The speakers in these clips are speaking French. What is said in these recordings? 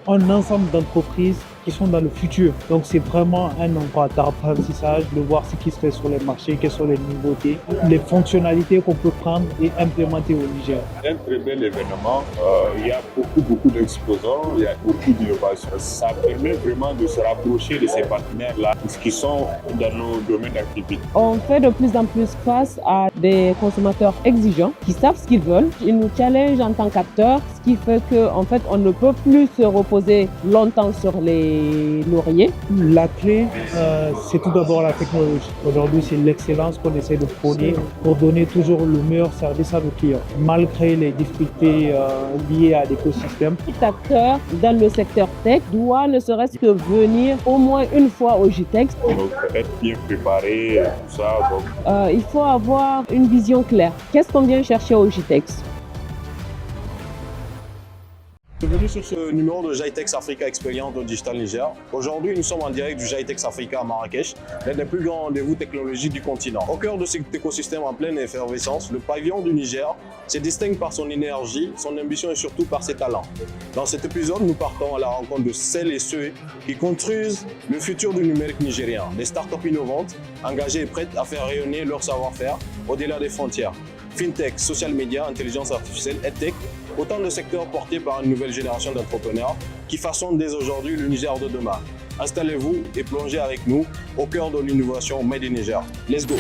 un ensemble d'entreprises qui sont dans le futur. Donc c'est vraiment un endroit d'apprentissage, de voir ce qui se fait sur les marchés, quelles sont les nouveautés, les fonctionnalités qu'on peut prendre et implémenter au Niger. Un très bel événement, il y a beaucoup d'exposants, il y a beaucoup d'innovations. Ça permet vraiment de se rapprocher de ces partenaires-là qui sont dans nos domaines d'activité. On fait de plus en plus face à des consommateurs exigeants qui savent ce qu'ils veulent. Ils nous challengent en tant qu'acteurs, ce qui fait qu'en fait, on ne peut plus se reposer longtemps sur les lauriers. La clé, c'est tout d'abord la technologie. Aujourd'hui, c'est l'excellence qu'on essaie de prôner pour donner toujours le meilleur service à nos clients, malgré les difficultés liées à l'écosystème. Tout acteur dans le secteur tech doit ne serait-ce que venir au moins une fois au GITEX. Donc, être bien préparé, tout ça. Donc. Il faut avoir une vision claire. Qu'est-ce qu'on vient chercher au GITEX? Bienvenue sur ce numéro de GITEX Africa Experience au Digital Niger. Aujourd'hui, nous sommes en direct du GITEX Africa à Marrakech, l'un des plus grands rendez-vous technologiques du continent. Au cœur de cet écosystème en pleine effervescence, le pavillon du Niger se distingue par son énergie, son ambition et surtout par ses talents. Dans cet épisode, nous partons à la rencontre de celles et ceux qui construisent le futur du numérique nigérien, des startups innovantes, engagées et prêtes à faire rayonner leur savoir-faire au-delà des frontières. FinTech, social media, intelligence artificielle, EdTech, autant de secteurs portés par une nouvelle génération d'entrepreneurs qui façonnent dès aujourd'hui le Niger de demain. Installez-vous et plongez avec nous au cœur de l'innovation Made in Niger. Let's go!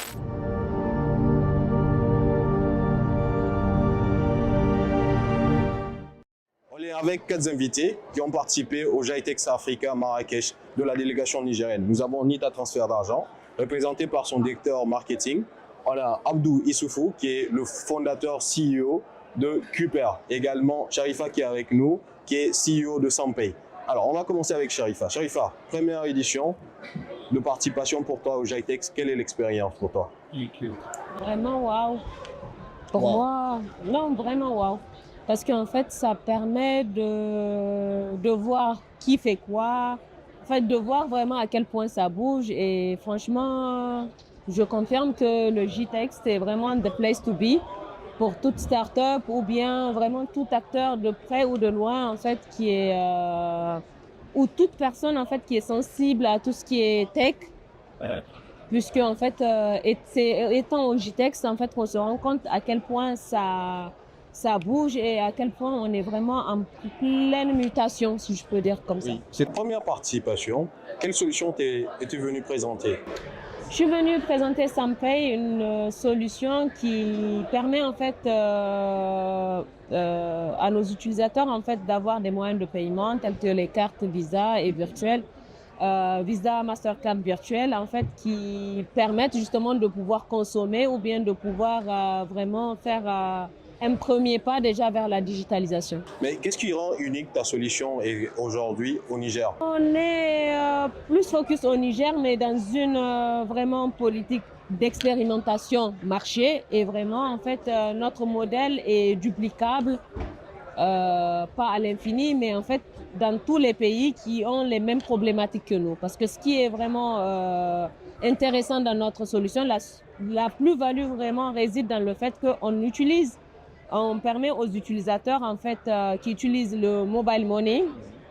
On est avec 4 invités qui ont participé au GITEX Africa Marrakech de la délégation nigérienne. Nous avons Nita Transfert d'Argent, représenté par son directeur marketing. On a Abdou Issoufou, qui est le fondateur CEO de Kuper. Également, Sharifa qui est avec nous, qui est CEO de Sampay. Alors, on va commencer avec Sharifa. Sharifa, première édition de participation pour toi au GITEX. Quelle est l'expérience pour toi? Vraiment waouh. Pour moi, non, vraiment waouh. Parce qu'en fait, ça permet de voir qui fait quoi. En fait, de voir vraiment à quel point ça bouge. Et franchement, je confirme que le GITEX, c'est vraiment the place to be pour toute start-up ou bien vraiment tout acteur de près ou de loin, en fait, qui est, ou toute personne, en fait, qui est sensible à tout ce qui est tech. Puisque, en fait, étant au GITEX, en fait, on se rend compte à quel point ça bouge et à quel point on est vraiment en pleine mutation, si je peux dire comme ça. Oui. Cette première participation, quelle solution es-tu venu présenter? Je suis venue présenter Sampay, une solution qui permet en fait à nos utilisateurs en fait d'avoir des moyens de paiement tels que les cartes Visa et virtuelles, Visa, Mastercard virtuelles en fait qui permettent justement de pouvoir consommer ou bien de pouvoir vraiment faire un premier pas déjà vers la digitalisation. Mais qu'est-ce qui rend unique ta solution aujourd'hui au Niger? On est plus focus au Niger, mais dans une vraiment politique d'expérimentation marché. Et vraiment, en fait, notre modèle est duplicable, pas à l'infini, mais en fait, dans tous les pays qui ont les mêmes problématiques que nous. Parce que ce qui est vraiment intéressant dans notre solution, la plus-value vraiment réside dans le fait on permet aux utilisateurs en fait qui utilisent le mobile money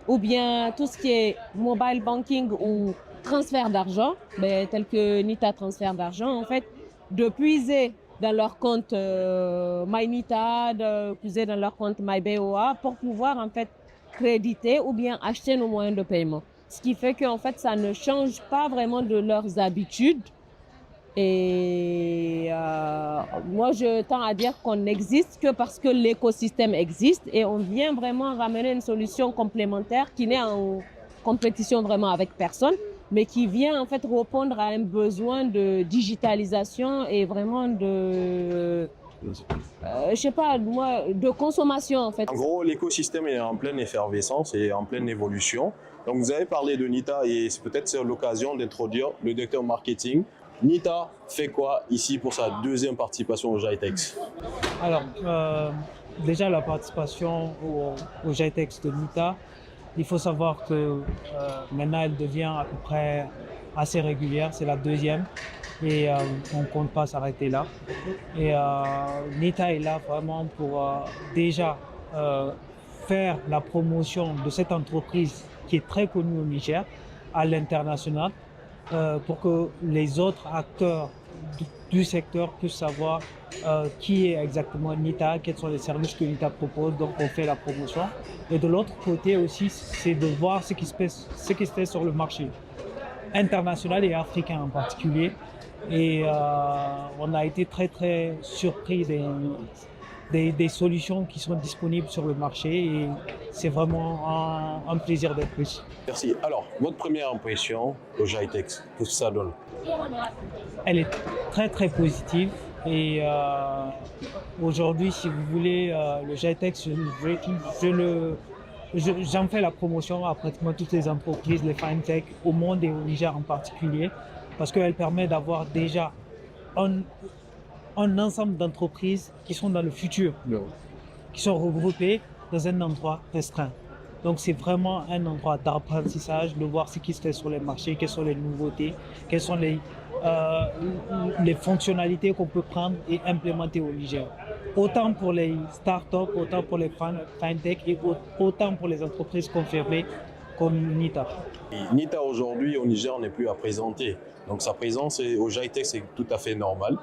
ou bien tout ce qui est mobile banking ou transfert d'argent, tel que Nita transfert d'argent en fait, de puiser dans leur compte MyNita, de puiser dans leur compte MyBOA pour pouvoir en fait créditer ou bien acheter nos moyens de paiement. Ce qui fait qu'en fait ça ne change pas vraiment de leurs habitudes. Et moi, je tends à dire qu'on n'existe que parce que l'écosystème existe et on vient vraiment ramener une solution complémentaire qui n'est en compétition vraiment avec personne, mais qui vient en fait répondre à un besoin de digitalisation et vraiment de, je sais pas, moi, de consommation en fait. En gros, l'écosystème est en pleine effervescence et en pleine évolution. Donc, vous avez parlé de Nita et peut-être c'est l'occasion d'introduire le directeur marketing. Nita fait quoi ici pour sa deuxième participation au GITEX? Alors, déjà la participation au GITEX de Nita, il faut savoir que maintenant elle devient à peu près assez régulière, c'est la deuxième et on ne compte pas s'arrêter là. Et Nita est là vraiment pour déjà faire la promotion de cette entreprise qui est très connue au Niger à l'international pour que les autres acteurs du secteur puissent savoir qui est exactement Nita, quels sont les services que Nita propose, donc on fait la promotion. Et de l'autre côté aussi, c'est de voir ce qui se fait sur le marché international et africain en particulier. Et on a été très surpris des solutions qui sont disponibles sur le marché et c'est vraiment un plaisir d'être ici. Merci. Alors, votre première impression au Jitex, qu'est-ce que ça donne? Elle est très positive et aujourd'hui, si vous voulez, le Jitex, j'en fais la promotion à pratiquement toutes les entreprises, les fintech au monde et au Niger en particulier, parce qu'elle permet d'avoir déjà un ensemble d'entreprises qui sont dans le futur, qui sont regroupées dans un endroit restreint. Donc c'est vraiment un endroit d'apprentissage, de voir ce qui se fait sur les marchés, quelles sont les nouveautés, quelles sont les fonctionnalités qu'on peut prendre et implémenter au Niger. Autant pour les startups, autant pour les fintech et autant pour les entreprises confirmées comme Nita. Et Nita aujourd'hui au Niger n'est plus à présenter. Donc sa présence au Jitex est tout à fait normale.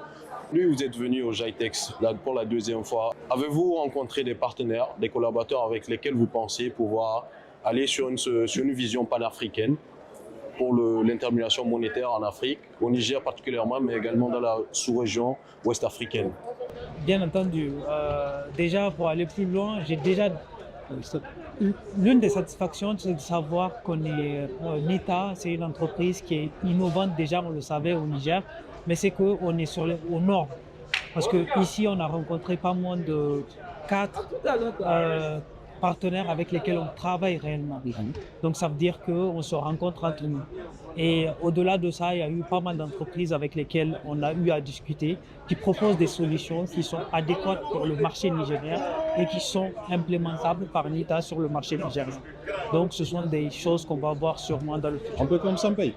Lui, vous êtes venu au Jitex pour la deuxième fois. Avez-vous rencontré des partenaires, des collaborateurs avec lesquels vous pensez pouvoir aller sur une vision panafricaine pour l'intermédiation monétaire en Afrique, au Niger particulièrement, mais également dans la sous-région ouest africaine? Bien entendu. Déjà, pour aller plus loin, l'une des satisfactions, c'est de savoir qu'on est Nita, c'est une entreprise qui est innovante. Déjà, on le savait au Niger, mais c'est qu'on est au nord. Parce qu'ici, on a rencontré pas moins de 4 partenaires avec lesquels on travaille réellement. Donc, ça veut dire qu'on se rencontre entre nous. Et au-delà de ça, il y a eu pas mal d'entreprises avec lesquelles on a eu à discuter, qui proposent des solutions qui sont adéquates pour le marché nigérien et qui sont implémentables par Nita sur le marché nigérien. Donc, ce sont des choses qu'on va voir sûrement dans le futur. Un peu comme Sampei.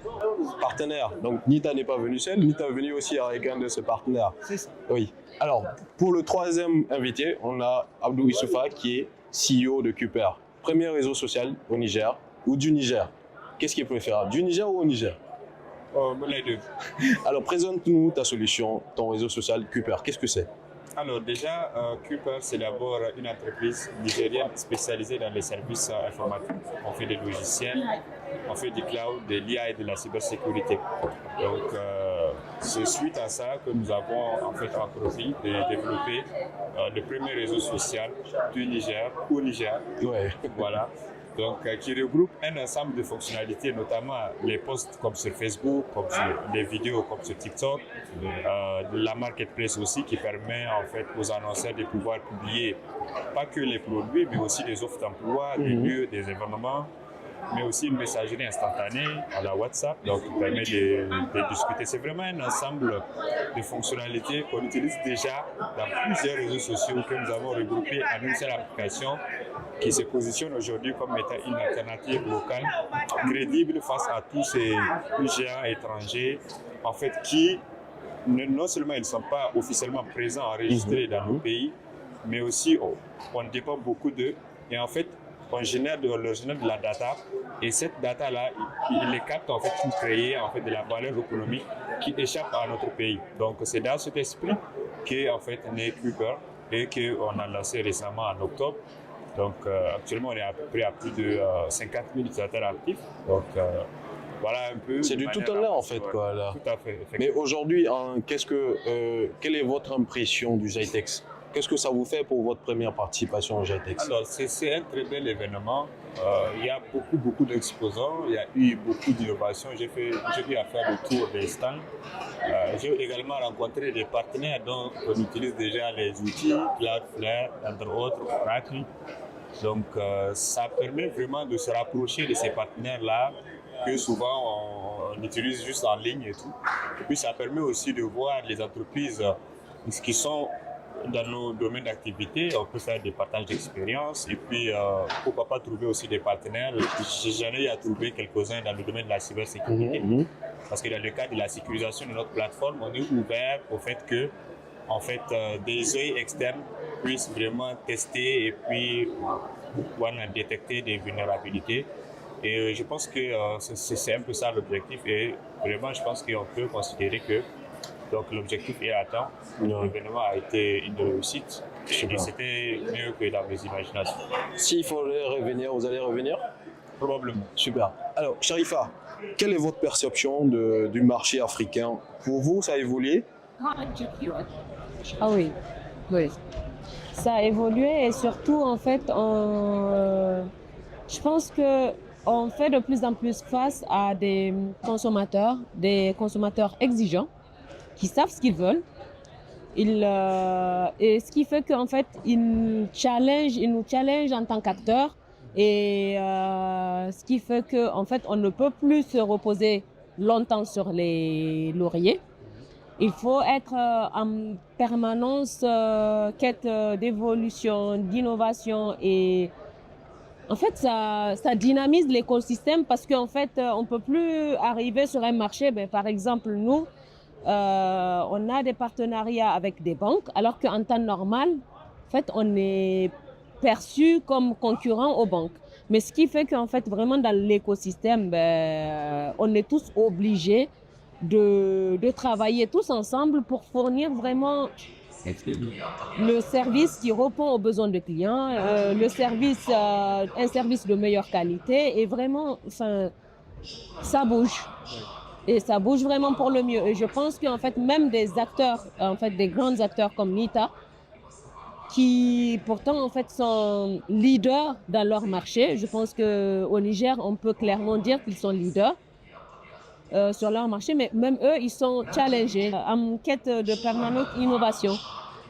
Partenaire. Donc, Nita n'est pas venu seul, Nita est venu aussi avec un de ses partenaires. C'est ça. Oui. Alors, pour le troisième invité, on a Abdou Issoufa qui est CEO de Kuper. Premier réseau social au Niger ou du Niger. Qu'est-ce qui est préférable, du Niger ou au Niger? Les deux. Alors, présente-nous ta solution, ton réseau social Kuper. Qu'est-ce que c'est? Alors déjà, Kuper, c'est d'abord une entreprise nigérienne spécialisée dans les services informatiques. On fait des logiciels, on fait du cloud, de l'IA et de la cybersécurité. Donc, c'est suite à ça que nous avons en fait entrepris de développer le premier réseau social du Niger au Niger. Ouais. Voilà. Donc, qui regroupe un ensemble de fonctionnalités, notamment les posts comme sur Facebook, comme sur les vidéos comme sur TikTok, la marketplace aussi qui permet en fait aux annonceurs de pouvoir publier pas que les produits, mais aussi des offres d'emploi, des lieux, des événements, mais aussi une messagerie instantanée à la WhatsApp, donc qui permet de discuter. C'est vraiment un ensemble de fonctionnalités qu'on utilise déjà dans plusieurs réseaux sociaux que nous avons regroupés en une seule application qui se positionne aujourd'hui comme étant une alternative locale, crédible face à tous ces géants étrangers, en fait, qui non seulement ils ne sont pas officiellement présents, enregistrés dans nos pays, mais aussi on dépend beaucoup d'eux. Et en fait, on génère de la data et cette data-là, il les capte en fait pour créer en fait de la valeur économique qui échappe à notre pays. Donc c'est dans cet esprit qu'est en fait né Kuper et qu'on a lancé récemment en octobre. Donc actuellement on est à peu près à plus de 50 000 utilisateurs actifs. Donc voilà un peu. C'est du tout en l'air en fait quoi là. Tout à fait. Mais aujourd'hui, quelle est votre impression du Jitex? Qu'est-ce que ça vous fait pour votre première participation au Jitex? Alors, c'est un très bel événement. Il y a beaucoup d'exposants, il y a eu beaucoup d'innovations. J'ai eu à faire le tour des stands. J'ai également rencontré des partenaires dont on utilise déjà les outils, Cloudflare, entre autres, Rakli. Donc, ça permet vraiment de se rapprocher de ces partenaires-là que souvent on utilise juste en ligne et tout. Et puis, ça permet aussi de voir les entreprises qui sont dans nos domaines d'activité. On peut faire des partages d'expériences et puis pourquoi pas trouver aussi des partenaires. J'en ai eu à trouver quelques-uns dans le domaine de la cybersécurité. Parce que dans le cadre de la sécurisation de notre plateforme, on est ouvert au fait que des œils externes puissent vraiment tester et puis pouvoir détecter des vulnérabilités. Et je pense que c'est un peu ça l'objectif. Et vraiment, je pense qu'on peut considérer que l'objectif est atteint. L'événement a été une réussite. Et c'était mieux que dans mes imaginations. S'il fallait revenir, vous allez revenir? Probablement. Super. Alors, Sharifa, quelle est votre perception du marché africain? Pour vous, ça a évolué? Ah oui, oui. Ça a évolué et surtout, en fait, je pense que on fait de plus en plus face à des consommateurs exigeants qui savent ce qu'ils veulent. Et ce qui fait qu'en fait, ils nous challengent en tant qu'acteurs. Et ce qui fait qu'en fait, on ne peut plus se reposer longtemps sur les lauriers. Il faut être en permanence quête d'évolution, d'innovation et en fait, ça dynamise l'écosystème parce qu'en fait, on ne peut plus arriver sur un marché. Ben, par exemple, nous, on a des partenariats avec des banques alors qu'en temps normal, en fait, on est perçu comme concurrent aux banques. Mais ce qui fait qu'en fait, vraiment dans l'écosystème, ben, on est tous obligés de travailler tous ensemble pour fournir vraiment le service qui répond aux besoins des clients, un service de meilleure qualité et vraiment, ça bouge. Et ça bouge vraiment pour le mieux. Et je pense qu'en fait, même des acteurs, en fait, des grands acteurs comme Nita, qui pourtant en fait sont leaders dans leur marché. Je pense qu'au Niger, on peut clairement dire qu'ils sont leaders sur leur marché, mais même eux, ils sont challengés en quête de permanente innovation.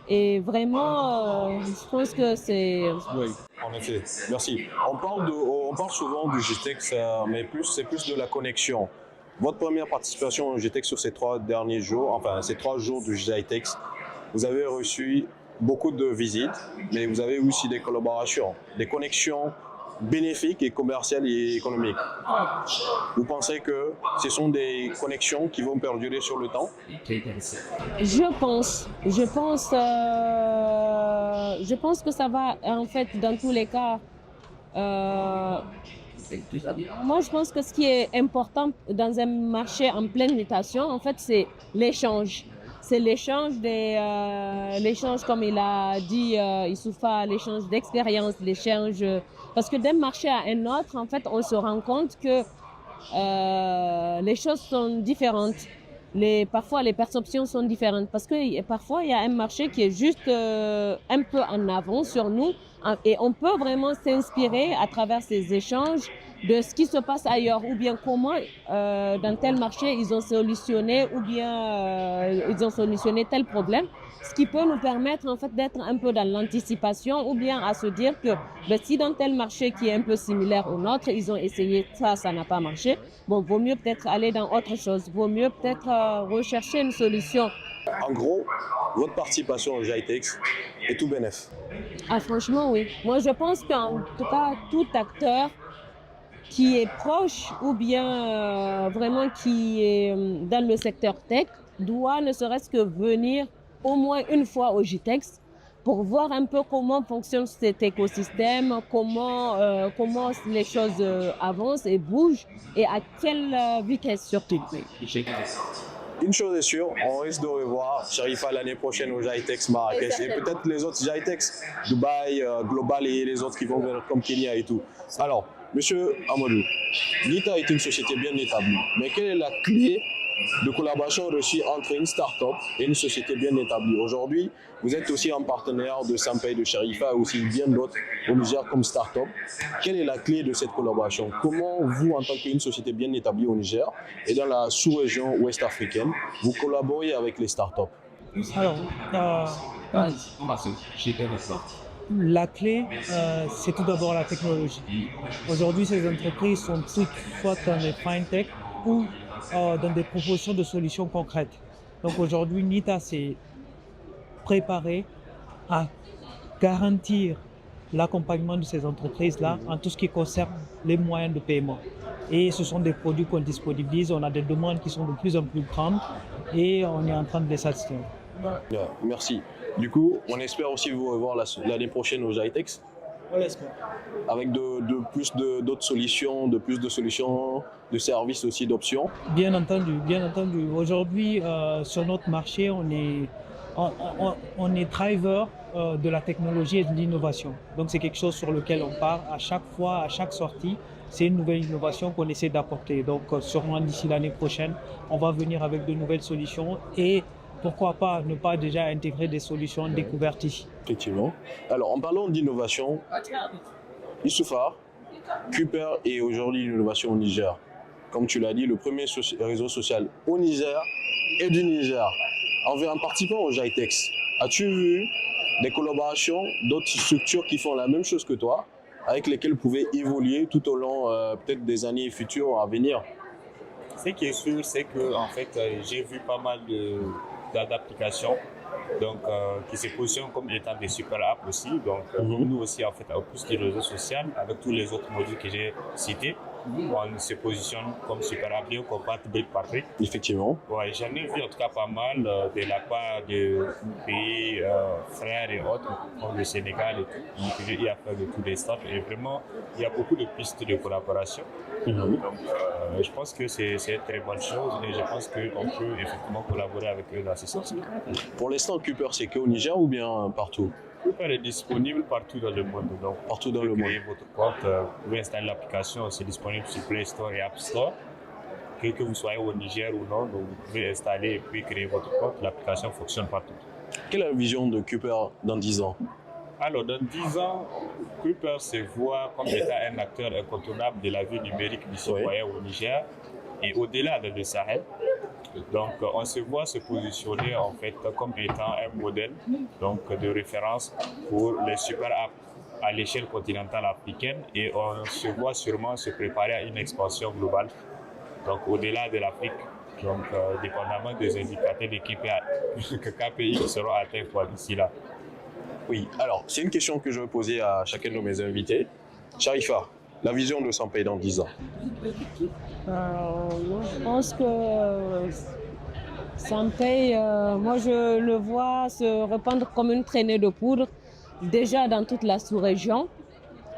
Et vraiment, je pense que c'est... Oui, en effet. Merci. On parle souvent du GTEX, mais c'est plus de la connexion. Votre première participation au GTEX sur ces 3 derniers jours, enfin ces 3 jours du GTEX, vous avez reçu beaucoup de visites, mais vous avez aussi des collaborations, des connexions bénéfiques et commerciales et économiques. Vous pensez que ce sont des connexions qui vont perdurer sur le temps? Je pense que ça va, en fait, dans tous les cas. Moi, je pense que ce qui est important dans un marché en pleine mutation, en fait, c'est l'échange. C'est l'échange l'échange, comme il a dit Issoufa, l'échange d'expérience, l'échange. Parce que d'un marché à un autre, en fait, on se rend compte que les choses sont différentes. Parfois, les perceptions sont différentes. Parce que parfois, il y a un marché qui est juste un peu en avant sur nous. Et on peut vraiment s'inspirer à travers ces échanges de ce qui se passe ailleurs, ou bien comment dans tel marché ils ont solutionné, ou bien ils ont solutionné tel problème, ce qui peut nous permettre en fait d'être un peu dans l'anticipation, ou bien à se dire que ben, si dans tel marché qui est un peu similaire au nôtre, ils ont essayé ça n'a pas marché, bon, vaut mieux peut-être aller dans autre chose, vaut mieux peut-être rechercher une solution. En gros, votre participation au GITEX est tout bénéf. Ah, franchement, oui. Moi, je pense qu'en tout cas, tout acteur qui est proche ou bien vraiment qui est dans le secteur tech doit ne serait-ce que venir au moins une fois au GITEX pour voir un peu comment fonctionne cet écosystème, comment les choses avancent et bougent et à quelle vitesse surtout. Une chose est sûre, on risque de revoir Sharifa l'année prochaine au GITEX Marrakech et peut-être les autres GITEX, Dubaï, Global et les autres qui vont venir comme Kenya et tout. Alors, Monsieur Amadou, Nita est une société bien établie, mais quelle est la clé de collaboration reçue entre une start-up et une société bien établie? Aujourd'hui, vous êtes aussi un partenaire de Sampay, de Sharifa et aussi bien d'autres au Niger comme start-up. Quelle est la clé de cette collaboration? Comment vous, en tant qu'une société bien établie au Niger et dans la sous-région ouest africaine, vous collaborez avec les start-up? Alors, la clé, c'est tout d'abord la technologie. Aujourd'hui, ces entreprises sont toutes soit dans les fintech ou dans des propositions de solutions concrètes. Donc aujourd'hui, Nita s'est préparé à garantir l'accompagnement de ces entreprises-là en tout ce qui concerne les moyens de paiement. Et ce sont des produits qu'on disponibilise, on a des demandes qui sont de plus en plus grandes et on est en train de les satisfaire. Merci. Du coup, on espère aussi vous revoir l'année prochaine au GITEX. On l'espère. Avec d'autres solutions, de plus de solutions, de services aussi, d'options. Bien entendu, bien entendu. Aujourd'hui, sur notre marché, on est driver de la technologie et de l'innovation. Donc c'est quelque chose sur lequel on part à chaque fois, à chaque sortie. C'est une nouvelle innovation qu'on essaie d'apporter. Donc sûrement d'ici l'année prochaine, on va venir avec de nouvelles solutions et pourquoi pas ne pas déjà intégrer des solutions découvertes ici. Effectivement. Alors en parlant d'innovation, Youssoufa, Cooper est aujourd'hui l'innovation au Niger. Comme tu l'as dit, le premier réseau social au Niger et du Niger. En participant au GITEX, as-tu vu des collaborations d'autres structures qui font la même chose que toi, avec lesquelles vous pouvez évoluer tout au long peut-être des années futures à venir? Ce qui est sûr, c'est que en fait, j'ai vu pas mal d'applications qui se positionnent comme étant des super apps aussi. Donc, nous aussi, en fait, en plus du réseau social, avec tous les autres modules que j'ai cités, on se positionne comme super app, bien compatible par brick. Effectivement. Ouais, j'en ai vu en tout cas pas mal de la part de pays frères et autres, comme le Sénégal et tout, que j'ai eu à faire de tous les stars. Et vraiment, il y a beaucoup de pistes de collaboration. Donc, je pense que c'est une très bonne chose et je pense qu'on peut effectivement collaborer avec eux dans ce sens. Pour l'instant, Cooper, c'est qu'au Niger ou bien partout? Cooper est disponible partout dans le monde. Donc, partout dans le monde. Vous créez votre compte, vous pouvez installer l'application, c'est disponible sur Play Store et App Store. Que vous soyez au Niger ou non, donc vous pouvez installer et puis créer votre compte. L'application fonctionne partout. Quelle est la vision de Cooper dans 10 ans? Alors, dans 10 ans, Cooper se voit comme étant un acteur incontournable de la vie numérique du citoyen au Niger et au-delà de le Sahel. Donc, on se voit se positionner en fait comme étant un modèle de référence pour les super apps à l'échelle continentale africaine et on se voit sûrement se préparer à une expansion globale, donc au-delà de l'Afrique. Donc, dépendamment des indicateurs de KPI qui seront atteints d'ici là. Oui, alors c'est une question que je vais poser à chacun de mes invités. Sharifa, la vision de Sampei dans 10 ans? Je pense que Sampei, moi je le vois se répandre comme une traînée de poudre déjà dans toute la sous-région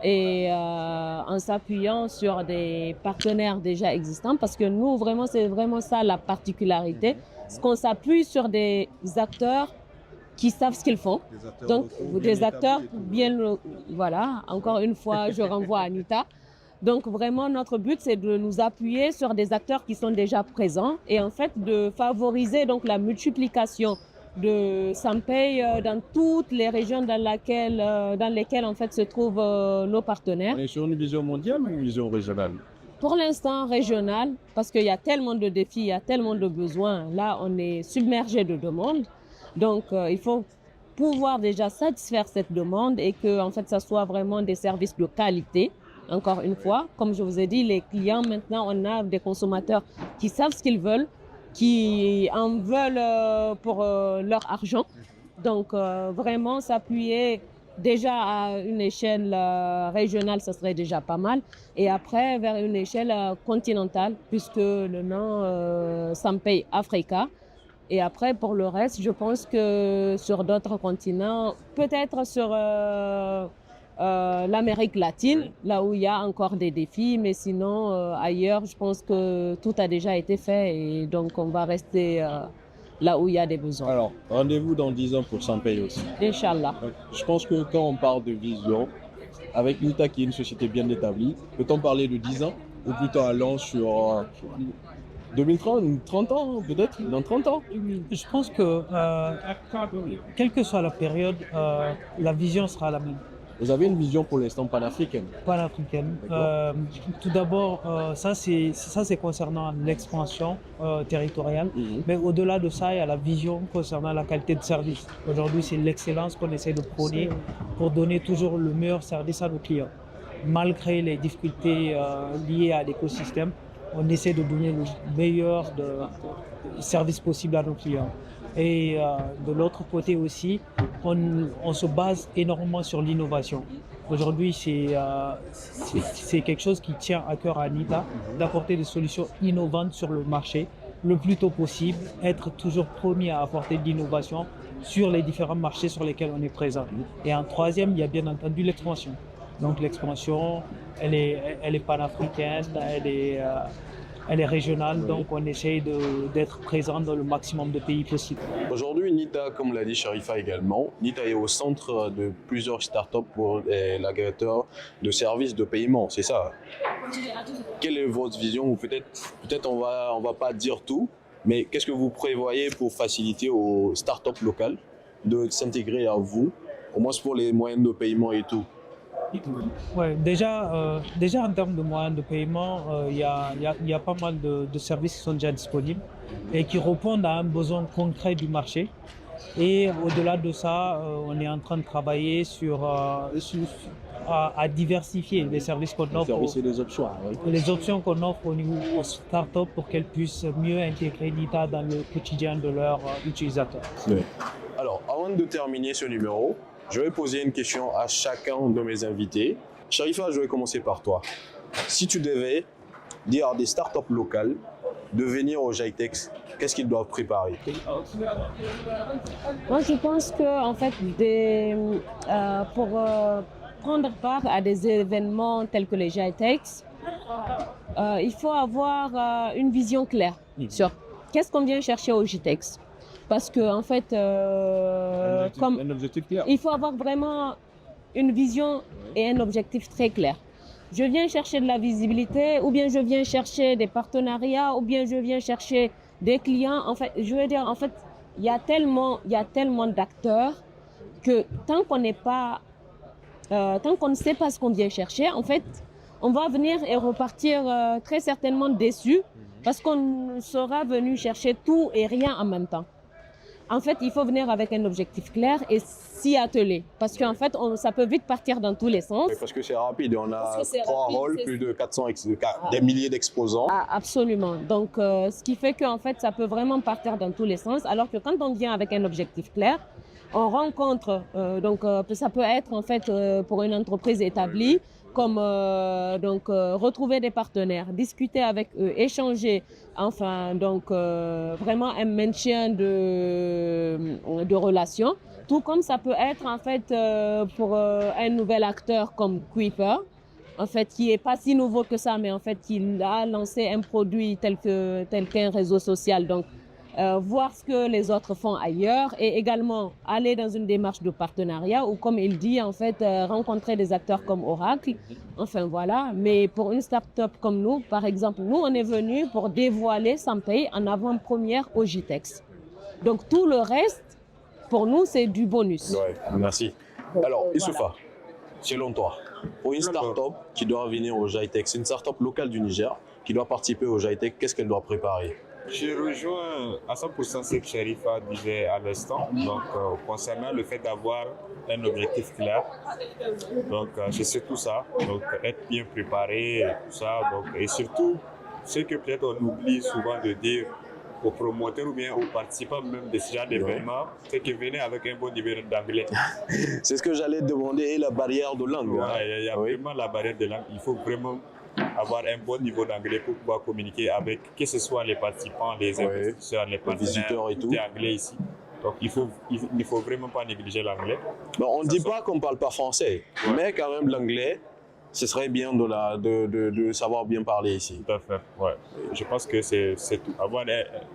et en s'appuyant sur des partenaires déjà existants parce que nous vraiment c'est vraiment ça la particularité, c'est qu'on s'appuie sur des acteurs qui savent ce qu'ils font. Donc, des acteurs bien, voilà, encore une fois, je renvoie à Anita. Donc, vraiment, notre but, c'est de nous appuyer sur des acteurs qui sont déjà présents et en fait, de favoriser donc la multiplication de Sampei dans toutes les régions dans lesquelles en fait se trouvent nos partenaires. On est sur une vision mondiale ou une vision régionale? Pour l'instant, régionale, parce qu'il y a tellement de défis, il y a tellement de besoins. Là, on est submergé de demandes. Donc, il faut pouvoir déjà satisfaire cette demande et que, en fait, ça soit vraiment des services de qualité. Encore une fois, comme je vous ai dit, les clients, maintenant, on a des consommateurs qui savent ce qu'ils veulent, qui en veulent pour leur argent. Donc, vraiment s'appuyer déjà à une échelle régionale, ça serait déjà pas mal. Et après, vers une échelle continentale, puisque le nom Sampei Africa. Et après, pour le reste, je pense que sur d'autres continents, peut-être sur l'Amérique latine, là où il y a encore des défis, mais sinon, ailleurs, je pense que tout a déjà été fait et donc on va rester là où il y a des besoins. Alors, rendez-vous dans 10 ans pour Sampei aussi. Inch'Allah. Je pense que quand on parle de vision, avec Nita qui est une société bien établie, peut-on parler de 10 ans ou plutôt allant sur 2030, 30 ans peut-être, dans 30 ans? Je pense que, quelle que soit la période, la vision sera la même. Vous avez une vision pour l'instant panafricaine? Panafricaine. Tout d'abord, ça c'est concernant l'expansion territoriale. Mais au-delà de ça, il y a la vision concernant la qualité de service. Aujourd'hui, c'est l'excellence qu'on essaie de prôner pour donner toujours le meilleur service à nos clients. Malgré les difficultés liées à l'écosystème, on essaie de donner le meilleur service possible à nos clients. Et de l'autre côté aussi, on se base énormément sur l'innovation. Aujourd'hui, c'est quelque chose qui tient à cœur à Anita, d'apporter des solutions innovantes sur le marché le plus tôt possible, être toujours premier à apporter de l'innovation sur les différents marchés sur lesquels on est présent. Et en troisième, il y a bien entendu l'expansion. Donc l'expansion, elle est panafricaine, elle est régionale, donc on essaye d'être présent dans le maximum de pays possible. Aujourd'hui, Nita, comme l'a dit Sharifa également, Nita est au centre de plusieurs startups pour l'agrégateur de services de paiement, c'est ça? Quelle est votre vision? Ou peut-être on va pas dire tout, mais qu'est-ce que vous prévoyez pour faciliter aux startups locales de s'intégrer à vous, au moins pour les moyens de paiement et tout? Ouais, déjà en termes de moyens de paiement, il y a pas mal de services qui sont déjà disponibles et qui répondent à un besoin concret du marché. Et au-delà de ça, on est en train de travailler à diversifier les services qu'on offre, les options qu'on offre au niveau aux startups pour qu'elles puissent mieux intégrer Nita dans le quotidien de leurs utilisateurs. Oui. Alors, avant de terminer ce numéro, je vais poser une question à chacun de mes invités. Sharifa, je vais commencer par toi. Si tu devais dire à des startups locales de venir au GITEX, qu'est-ce qu'ils doivent préparer? Moi, je pense que en fait, pour prendre part à des événements tels que les GITEX, il faut avoir une vision claire sur qu'est-ce qu'on vient chercher au GITEX. Parce que en fait, Un objectif clair. il faut avoir vraiment une vision et un objectif très clair. Je viens chercher de la visibilité, ou bien je viens chercher des partenariats, ou bien je viens chercher des clients. En fait, je veux dire, en fait, il y a tellement d'acteurs que tant qu'on ne sait pas ce qu'on vient chercher, en fait, on va venir et repartir très certainement déçu parce qu'on sera venu chercher tout et rien en même temps. En fait, il faut venir avec un objectif clair et s'y atteler. Parce qu'en fait, ça peut vite partir dans tous les sens. Oui, parce que c'est rapide. On a 3 rôles, plus de 400, des milliers d'exposants. Ah, absolument. Donc, ce qui fait qu'en fait, ça peut vraiment partir dans tous les sens. Alors que quand on vient avec un objectif clair, on rencontre, ça peut être en fait pour une entreprise établie, comme retrouver des partenaires, discuter avec eux, échanger, enfin vraiment un maintien de relations. Tout comme ça peut être en fait pour un nouvel acteur comme Kuiper, en fait qui est pas si nouveau que ça, mais en fait il a lancé un produit tel qu'un réseau social. Donc voir ce que les autres font ailleurs et également aller dans une démarche de partenariat ou comme il dit en fait rencontrer des acteurs comme Oracle, enfin voilà. Mais pour une start-up comme nous, par exemple, nous on est venu pour dévoiler Sampay en avant-première au GITEX. Donc tout le reste pour nous c'est du bonus. Ouais, merci. Alors Issoufa, selon toi, pour une start-up qui doit venir au GITEX, une start-up locale du Niger qui doit participer au GITEX, qu'est-ce qu'elle doit préparer? Je rejoins à 100% ce que Sharifa disait à l'instant. Donc, concernant le fait d'avoir un objectif clair, donc c'est surtout ça. Donc, être bien préparé, et tout ça. Donc, et surtout, ce que peut-être on oublie souvent de dire aux promoteurs ou bien aux participants même de ce genre d'événement, c'est qu'ils venaient avec un bon niveau d'anglais. C'est ce que j'allais demander, et la barrière de langue. Il y a vraiment la barrière de langue. Il faut vraiment avoir un bon niveau d'anglais pour pouvoir communiquer avec, que ce soit les participants, les investisseurs, les partenaires, les visiteurs et tout. Tout est anglais ici. Donc il ne faut vraiment pas négliger l'anglais. Bon, on ne dit pas qu'on ne parle pas français, mais quand même l'anglais, ce serait bien de savoir bien parler ici. Tout à fait, ouais. Je pense que c'est tout. Avoir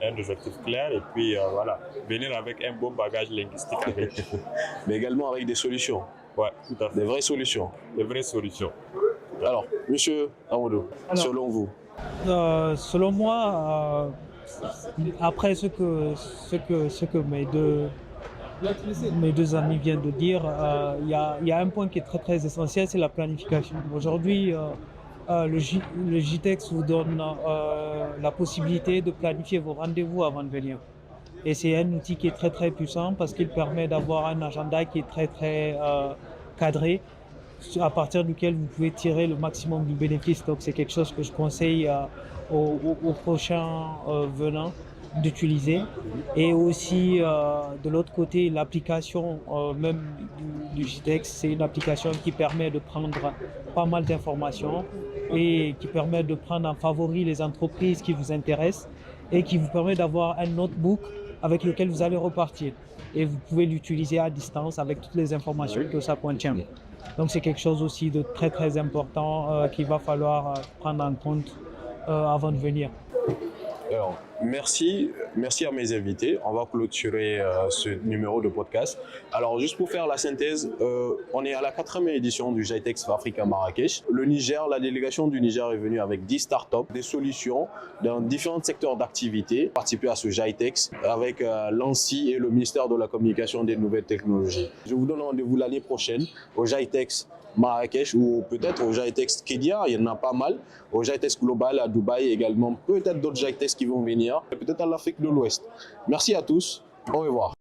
un objectif clair et puis voilà, venir avec un bon bagage linguistique. Mais également avec des solutions. Ouais, tout à fait. Des vraies solutions. Des vraies solutions. Alors, monsieur Amadou, selon vous? Selon moi, après ce que mes deux amis viennent de dire, il y a un point qui est très très essentiel, c'est la planification. Aujourd'hui, le GITEX vous donne la possibilité de planifier vos rendez-vous avant de venir. Et c'est un outil qui est très très puissant parce qu'il permet d'avoir un agenda qui est très très cadré, à partir duquel vous pouvez tirer le maximum du bénéfice. Donc c'est quelque chose que je conseille aux prochains venants d'utiliser. Et aussi de l'autre côté, l'application même du GITEX, c'est une application qui permet de prendre pas mal d'informations et qui permet de prendre en favori les entreprises qui vous intéressent et qui vous permet d'avoir un notebook avec lequel vous allez repartir. Et vous pouvez l'utiliser à distance avec toutes les informations que ça contient. Donc c'est quelque chose aussi de très très important qu'il va falloir prendre en compte avant de venir. Alors, merci à mes invités. On va clôturer ce numéro de podcast. Alors, juste pour faire la synthèse, on est à la 4e édition du GITEX Africa Marrakech. Le Niger, la délégation du Niger est venue avec 10 startups, des solutions dans différents secteurs d'activité, participer à ce GITEX avec l'ANSSI et le ministère de la Communication et des Nouvelles Technologies. Je vous donne rendez-vous l'année prochaine au GITEX Marrakech ou peut-être au GITEX Kédia, il y en a pas mal, au GITEX Global à Dubaï également, peut-être d'autres GITEX qui vont venir, et peut-être à l'Afrique de l'Ouest. Merci à tous, au revoir.